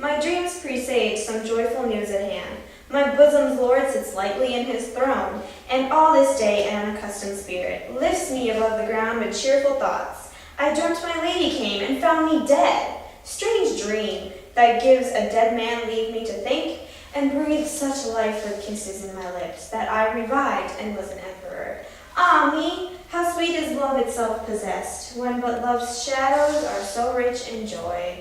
My dreams presage some joyful news at hand. My bosom's Lord sits lightly in his throne, and all this day an unaccustomed spirit lifts me above the ground with cheerful thoughts. I dreamt my lady came and found me dead. Strange dream that gives a dead man leave me to think, and breathed such life with kisses in my lips that I revived and was an emperor. Ah me, how sweet is love itself possessed, when but love's shadows are so rich in joy.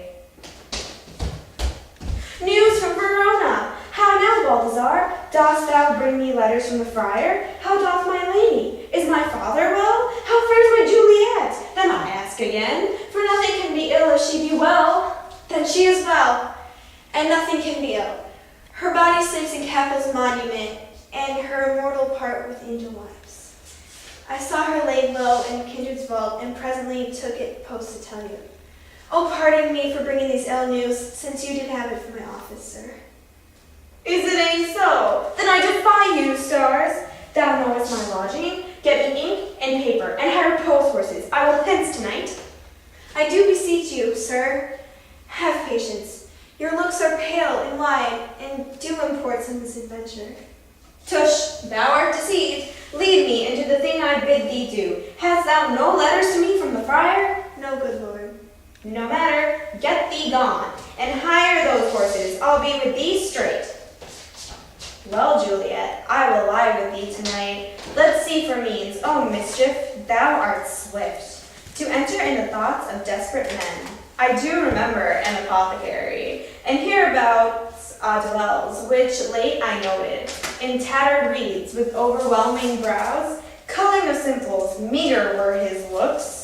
News from Verona! How now, Balthazar? Dost thou bring me letters from the friar? How doth my lady? Is my father well? How fares my Juliet? Then I ask again, for nothing can be ill if she be well. Then she is well, and nothing can be ill. Her body sleeps in Capel's monument, and her immortal part with angel wives. I saw her laid low in Kindred's vault, and presently took it post to tell you. Oh, pardon me for bringing these ill news, since you did have it from my office, sir. Is it ain't so? Then I defy you, stars. Thou knowest my lodging. Get me ink and paper, and hire post horses. I will hence tonight. I do beseech you, sir, have patience. Your looks are pale and wide, and do import some misadventure. Tush, thou art deceived. Lead me into the thing I bid thee do. Hast thou no letters to me from the friar? No, good lord. No matter, get thee gone, and hire those horses. I'll be with thee straight. Well, Juliet, I will lie with thee tonight. Let's see for means. Oh, mischief, thou art swift to enter into thoughts of desperate men. I do remember an apothecary, and hereabouts dwells, which late I noted, in tattered reeds, with overwhelming brows, culling of simples, meager were his looks.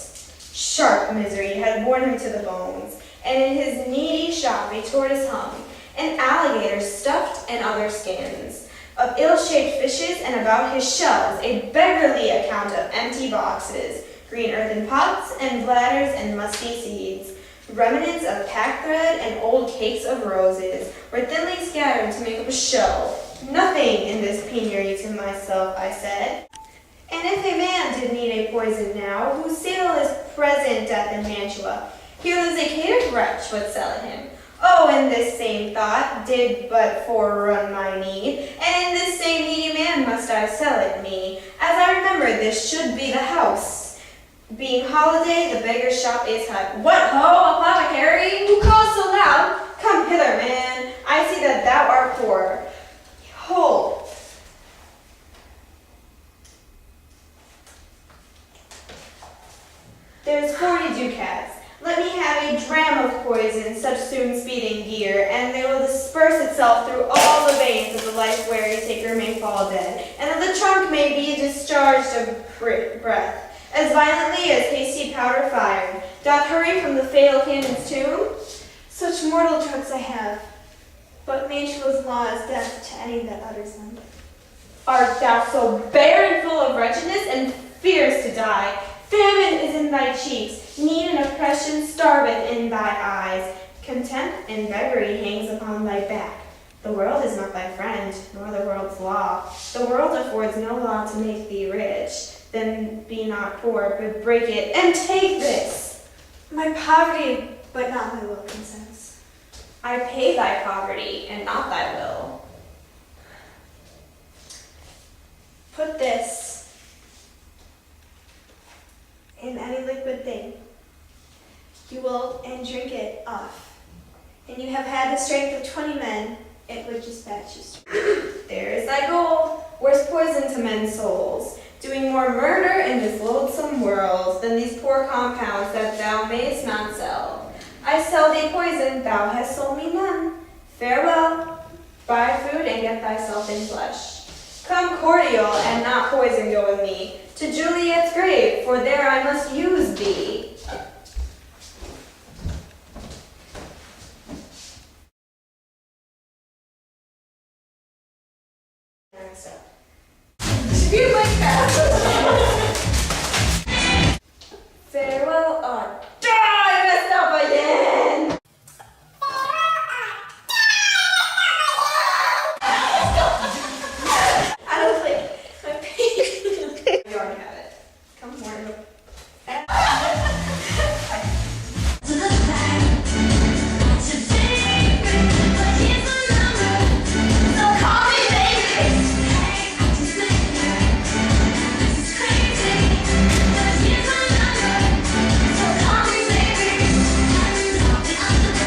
Sharp misery had worn him to the bones, and in his needy shop a tortoise hung, and alligators stuffed and other skins, of ill-shaped fishes, and about his shelves a beggarly account of empty boxes, green earthen pots, and bladders, and musty seeds. Remnants of pack thread and old cakes of roses were thinly scattered to make up a show. Nothing in this penury to myself, I said. And if a man did need a poison now, whose sale is present death in Mantua, here lives a caitiff wretch would sell it him. Oh, and this same thought did but forerun my need, and in this same needy man must I sell it me, as I remember this should be the house. Being holiday, the beggar's shop is hut. What ho, apothecary? Who calls so loud? Come hither, man. I see that thou art poor. Hold. There's 40 ducats. Let me have a dram of poison, such soon speeding gear, and they will disperse itself through all the veins of the life-weary taker may fall dead, and that the trunk may be discharged of breath, as violently as hasty powder fired, doth hurry from the fatal cannon's tomb. Such mortal drugs I have, but Mantua's law is death to any that utters them. Art thou so bare and full of wretchedness, and fears to die? Famine is in thy cheeks, need and oppression starveth in thy eyes. Contempt and beggary hangs upon thy back. The world is not thy friend, nor the world's law. The world affords no law to make thee rich. Then be not poor, but break it, and take this. My poverty, but not my will, consents. I pay thy poverty, and not thy will. Put this in any liquid thing, you will, and drink it off. And you have had the strength of 20 men, it would dispatch you. There is thy gold, worse poison to men's souls, doing more murder in this loathsome world than these poor compounds that thou mayest not sell. I sell thee poison, thou hast sold me none. Farewell, buy food and get thyself in flesh. Come cordial and not poison go with me, to Juliet's grave, for there I must use thee. Distribute